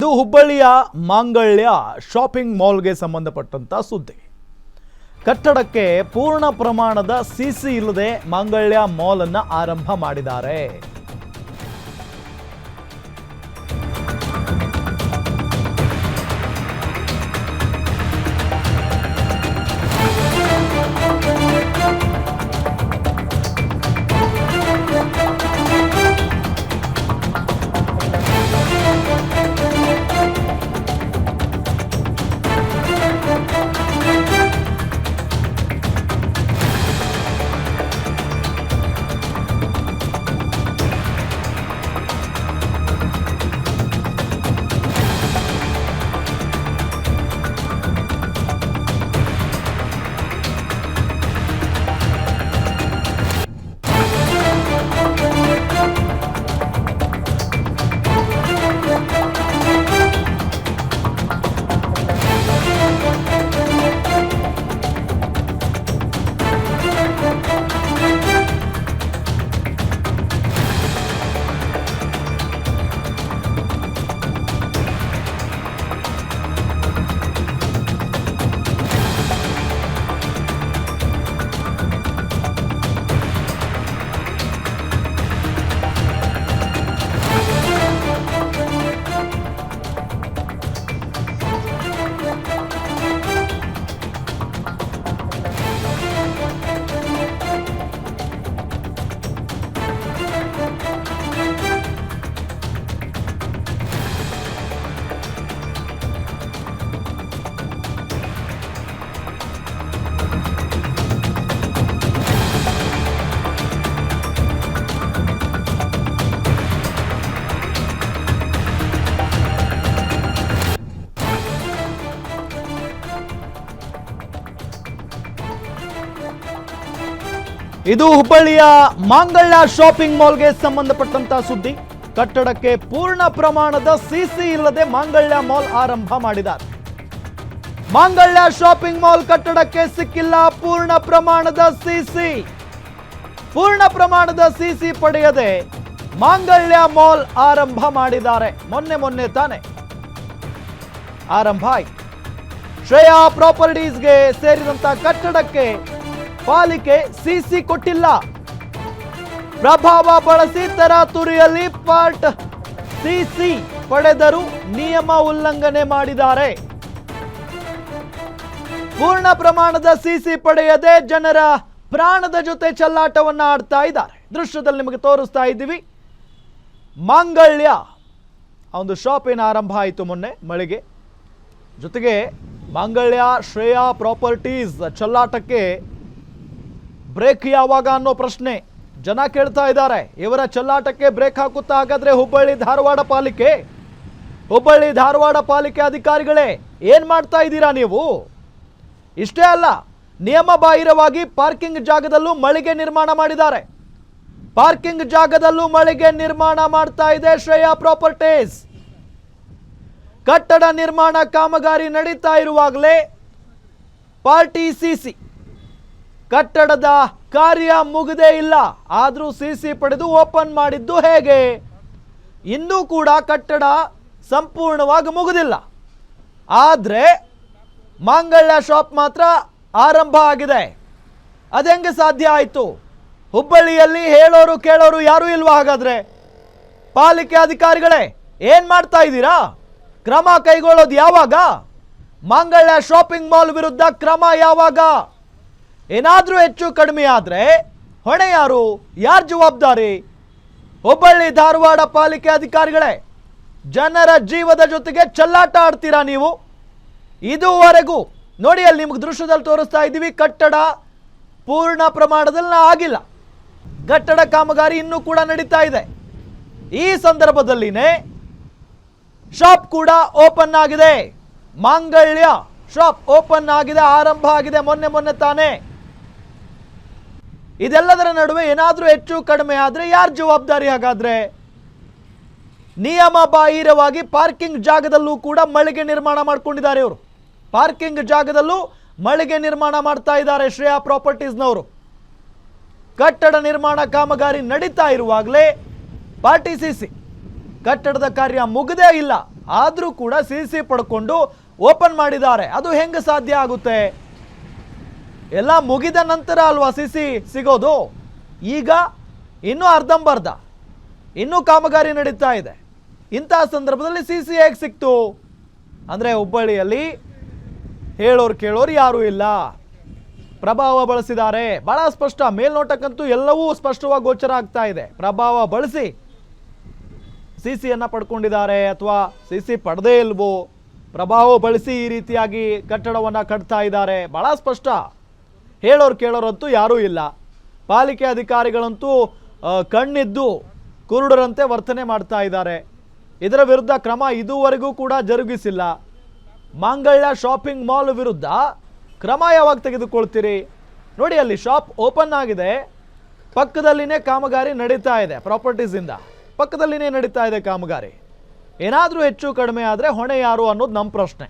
ಇದು ಹುಬ್ಬಳ್ಳಿಯ ಮಾಂಗಲ್ಯ ಶಾಪಿಂಗ್ ಮಾಲ್ಗೆ ಸಂಬಂಧಪಟ್ಟಂತ ಸುದ್ದಿ. ಕಟ್ಟಡಕ್ಕೆ ಪೂರ್ಣ ಪ್ರಮಾಣದ ಸಿಸಿ ಇಲ್ಲದೆ ಮಾಂಗಲ್ಯ ಮಾಲ್ ಅನ್ನು ಆರಂಭ ಮಾಡಿದ್ದಾರೆ. ಇದು ಹುಬ್ಬಳ್ಳಿಯ ಮಾಂಗಲ್ಯ ಶಾಪಿಂಗ್ ಮಾಲ್ಗೆ ಸಂಬಂಧಪಟ್ಟಂತ ಸುದ್ದಿ. ಕಟ್ಟಡಕ್ಕೆ ಪೂರ್ಣ ಪ್ರಮಾಣದ ಸಿಸಿ ಇಲ್ಲದೆ ಮಾಂಗಲ್ಯ ಮಾಲ್ ಆರಂಭ ಮಾಡಿದ್ದಾರೆ. ಮಾಂಗಲ್ಯ ಶಾಪಿಂಗ್ ಮಾಲ್ ಕಟ್ಟಡಕ್ಕೆ ಸಿಕ್ಕಿಲ್ಲ ಪೂರ್ಣ ಪ್ರಮಾಣದ ಸಿಸಿ. ಪೂರ್ಣ ಪ್ರಮಾಣದ ಸಿಸಿ ಪಡೆಯದೆ ಮಾಂಗಲ್ಯ ಮಾಲ್ ಆರಂಭ ಮಾಡಿದ್ದಾರೆ. ಮೊನ್ನೆ ತಾನೆ ಆರಂಭ ಆಯ್ತು. ಶ್ರೇಯಾ ಪ್ರಾಪರ್ಟೀಸ್ಗೆ ಸೇರಿದಂತ ಕಟ್ಟಡಕ್ಕೆ ಪಾಲಿಕೆ ಸಿಸಿ ಕೊಟ್ಟಿಲ್ಲ. ಪ್ರಭಾವ ಬಳಸಿ ತರಾತುರಿಯಲ್ಲಿ ಪಾರ್ಟ್ ಸಿಸಿ ಪಡೆದರೂ ನಿಯಮ ಉಲ್ಲಂಘನೆ ಮಾಡಿದ್ದಾರೆ. ಪೂರ್ಣ ಪ್ರಮಾಣದ ಸಿಸಿ ಪಡೆಯದೆ ಜನರ ಪ್ರಾಣದ ಜೊತೆ ಚೆಲ್ಲಾಟವನ್ನ ಆಡ್ತಾ ಇದ್ದಾರೆ. ದೃಶ್ಯದಲ್ಲಿ ನಿಮಗೆ ತೋರಿಸ್ತಾ ಇದ್ದೀವಿ. ಮಾಂಗಲ್ಯ ಒಂದು ಶಾಪ್ ಏನು ಆರಂಭ ಆಯಿತು ಮೊನ್ನೆ ಮಳೆಗೆ. ಜೊತೆಗೆ ಮಾಂಗಲ್ಯ ಶ್ರೇಯಾ ಪ್ರಾಪರ್ಟೀಸ್ ಚೆಲ್ಲಾಟಕ್ಕೆ ಬ್ರೇಕ್ ಯಾವಾಗ ಅನ್ನೋ ಪ್ರಶ್ನೆ ಜನ ಕೇಳ್ತಾ ಇದ್ದಾರೆ. ಇವರ ಚೆಲ್ಲಾಟಕ್ಕೆ ಬ್ರೇಕ್ ಹಾಕುತ್ತಾ ಹಾಗಾದ್ರೆ ಹುಬ್ಬಳ್ಳಿ ಧಾರವಾಡ ಪಾಲಿಕೆ? ಹುಬ್ಬಳ್ಳಿ ಧಾರವಾಡ ಪಾಲಿಕೆ ಅಧಿಕಾರಿಗಳೇ ಏನ್ ಮಾಡ್ತಾ ಇದ್ದೀರಾ ನೀವು? ಇಷ್ಟೇ ಅಲ್ಲ, ನಿಯಮ ಬಾಹಿರವಾಗಿ ಪಾರ್ಕಿಂಗ್ ಜಾಗದಲ್ಲೂ ಮಳಿಗೆ ನಿರ್ಮಾಣ ಮಾಡಿದ್ದಾರೆ. ಪಾರ್ಕಿಂಗ್ ಜಾಗದಲ್ಲೂ ಮಳಿಗೆ ನಿರ್ಮಾಣ ಮಾಡ್ತಾ ಇದೆ ಶ್ರೇಯಾ ಪ್ರಾಪರ್ಟೀಸ್. ಕಟ್ಟಡ ನಿರ್ಮಾಣ ಕಾಮಗಾರಿ ನಡೀತಾ ಇರುವಾಗಲೇ ಪಾರ್ಟಿ ಸಿಸಿ. ಕಟ್ಟಡದ ಕಾರ್ಯ ಮುಗಿದೇ ಇಲ್ಲ, ಆದರೂ ಸಿಸಿ ಪಡೆದು ಓಪನ್ ಮಾಡಿದ್ದು ಹೇಗೆ? ಇನ್ನೂ ಕೂಡ ಕಟ್ಟಡ ಸಂಪೂರ್ಣವಾಗಿ ಮುಗಿದಿಲ್ಲ. ಆದರೆ ಮಾಂಗಲ್ಯ ಶಾಪ್ ಮಾತ್ರ ಆರಂಭ ಆಗಿದೆ. ಅದೆಂಗೆ ಸಾಧ್ಯ ಆಯಿತು? ಹುಬ್ಬಳ್ಳಿಯಲ್ಲಿ ಹೇಳೋರು ಕೇಳೋರು ಯಾರೂ ಇಲ್ವಾ? ಹಾಗಾದ್ರೆ ಪಾಲಿಕೆ ಅಧಿಕಾರಿಗಳೇ ಏನ್ ಮಾಡ್ತಾ ಇದ್ದೀರಾ? ಕ್ರಮ ಕೈಗೊಳ್ಳೋದು ಯಾವಾಗ? ಮಾಂಗಲ್ಯ ಶಾಪಿಂಗ್ ಮಾಲ್ ವಿರುದ್ಧ ಕ್ರಮ ಯಾವಾಗ? ಏನಾದ್ರೂ ಹೆಚ್ಚು ಕಡಿಮೆ ಆದ್ರೆ ಹೊಣೆ ಯಾರು? ಯಾರು ಜವಾಬ್ದಾರಿ? ಹುಬ್ಬಳ್ಳಿ ಧಾರವಾಡ ಪಾಲಿಕೆ ಅಧಿಕಾರಿಗಳೇ, ಜನರ ಜೀವದ ಜೊತೆಗೆ ಚೆಲ್ಲಾಟ ಆಡ್ತೀರಾ ನೀವು? ಇದುವರೆಗೂ ನೋಡಿ, ಅಲ್ಲಿ ನಿಮ್ಗೆ ದೃಶ್ಯದಲ್ಲಿ ತೋರಿಸ್ತಾ ಇದ್ದೀವಿ. ಕಟ್ಟಡ ಪೂರ್ಣ ಪ್ರಮಾಣದಲ್ಲಿ ಆಗಿಲ್ಲ. ಕಟ್ಟಡ ಕಾಮಗಾರಿ ಇನ್ನೂ ಕೂಡ ನಡೀತಾ ಇದೆ. ಈ ಸಂದರ್ಭದಲ್ಲಿನೇ ಶಾಪ್ ಕೂಡ ಓಪನ್ ಆಗಿದೆ. ಮಾಂಗಲ್ಯ ಶಾಪ್ ಓಪನ್ ಆಗಿದೆ, ಆರಂಭ ಆಗಿದೆ ಮೊನ್ನೆ ತಾನೆ. ಇದೆಲ್ಲದರ ನಡುವೆ ಏನಾದರೂ ಹೆಚ್ಚು ಕಡಿಮೆ ಆದರೆ ಯಾರು ಜವಾಬ್ದಾರಿ? ಹಾಗಾದ್ರೆ ನಿಯಮ ಬಾಹಿರವಾಗಿ ಪಾರ್ಕಿಂಗ್ ಜಾಗದಲ್ಲೂ ಕೂಡ ಮಳಿಗೆ ನಿರ್ಮಾಣ ಮಾಡಿಕೊಂಡಿದ್ದಾರೆ ಇವರು. ಪಾರ್ಕಿಂಗ್ ಜಾಗದಲ್ಲೂ ಮಳಿಗೆ ನಿರ್ಮಾಣ ಮಾಡ್ತಾ ಇದ್ದಾರೆ ಶ್ರೇಯಾ ಪ್ರಾಪರ್ಟೀಸ್ನವರು. ಕಟ್ಟಡ ನಿರ್ಮಾಣ ಕಾಮಗಾರಿ ನಡೀತಾ ಇರುವಾಗಲೇ ಪಾರ್ಟಿ ಸಿಸಿ ಕಟ್ಟಡದ ಕಾರ್ಯ ಮುಗದೇ ಇಲ್ಲ, ಆದರೂ ಕೂಡ CC ಪಡ್ಕೊಂಡು ಓಪನ್ ಮಾಡಿದ್ದಾರೆ. ಅದು ಹೆಂಗೆ ಸಾಧ್ಯ ಆಗುತ್ತೆ? ಎಲ್ಲ ಮುಗಿದ ನಂತರ ಅಲ್ವಾ CC ಸಿಗೋದು? ಈಗ ಇನ್ನೂ ಅರ್ಧಂಬರ್ಧ, ಇನ್ನೂ ಕಾಮಗಾರಿ ನಡೀತಾ ಇದೆ. ಇಂತಹ ಸಂದರ್ಭದಲ್ಲಿ CC ಹೇಗೆ ಸಿಕ್ತು? ಅಂದರೆ ಹುಬ್ಬಳ್ಳಿಯಲ್ಲಿ ಹೇಳೋರು ಕೇಳೋರು ಯಾರೂ ಇಲ್ಲ, ಪ್ರಭಾವ ಬಳಸಿದ್ದಾರೆ. ಬಹಳ ಸ್ಪಷ್ಟ, ಮೇಲ್ನೋಟಕ್ಕಂತೂ ಎಲ್ಲವೂ ಸ್ಪಷ್ಟವಾಗಿ ಗೋಚರ ಆಗ್ತಾ ಇದೆ. ಪ್ರಭಾವ ಬಳಸಿ CCಯನ್ನು ಪಡ್ಕೊಂಡಿದ್ದಾರೆ ಅಥವಾ CC ಪಡೆದೇ ಇಲ್ವೋ, ಪ್ರಭಾವ ಬಳಸಿ ಈ ರೀತಿಯಾಗಿ ಕಟ್ಟಡವನ್ನು ಕಟ್ತಾ ಇದ್ದಾರೆ. ಬಹಳ ಸ್ಪಷ್ಟ, ಹೇಳೋರು ಕೇಳೋರಂತೂ ಯಾರೂ ಇಲ್ಲ. ಪಾಲಿಕೆ ಅಧಿಕಾರಿಗಳಂತೂ ಕಣ್ಣಿದ್ದು ಕುರುಡರಂತೆ ವರ್ತನೆ ಮಾಡ್ತಾ ಇದ್ದಾರೆ. ಇದರ ವಿರುದ್ಧ ಕ್ರಮ ಇದುವರೆಗೂ ಕೂಡ ಜರುಗಿಸಿಲ್ಲ. ಮಾಂಗಲ್ಯ ಶಾಪಿಂಗ್ ಮಾಲ್ ವಿರುದ್ಧ ಕ್ರಮ ಯಾವಾಗ ತೆಗೆದುಕೊಳ್ತೀರಿ? ನೋಡಿ, ಅಲ್ಲಿ ಶಾಪ್ ಓಪನ್ ಆಗಿದೆ, ಪಕ್ಕದಲ್ಲಿನೇ ಕಾಮಗಾರಿ ನಡೀತಾ ಇದೆ. ಪ್ರಾಪರ್ಟೀಸಿಂದ ಪಕ್ಕದಲ್ಲಿನೇ ನಡೀತಾ ಇದೆ ಕಾಮಗಾರಿ. ಏನಾದರೂ ಹೆಚ್ಚು ಕಡಿಮೆ ಆದರೆ ಹೊಣೆ ಯಾರು ಅನ್ನೋದು ನಮ್ಮ ಪ್ರಶ್ನೆ.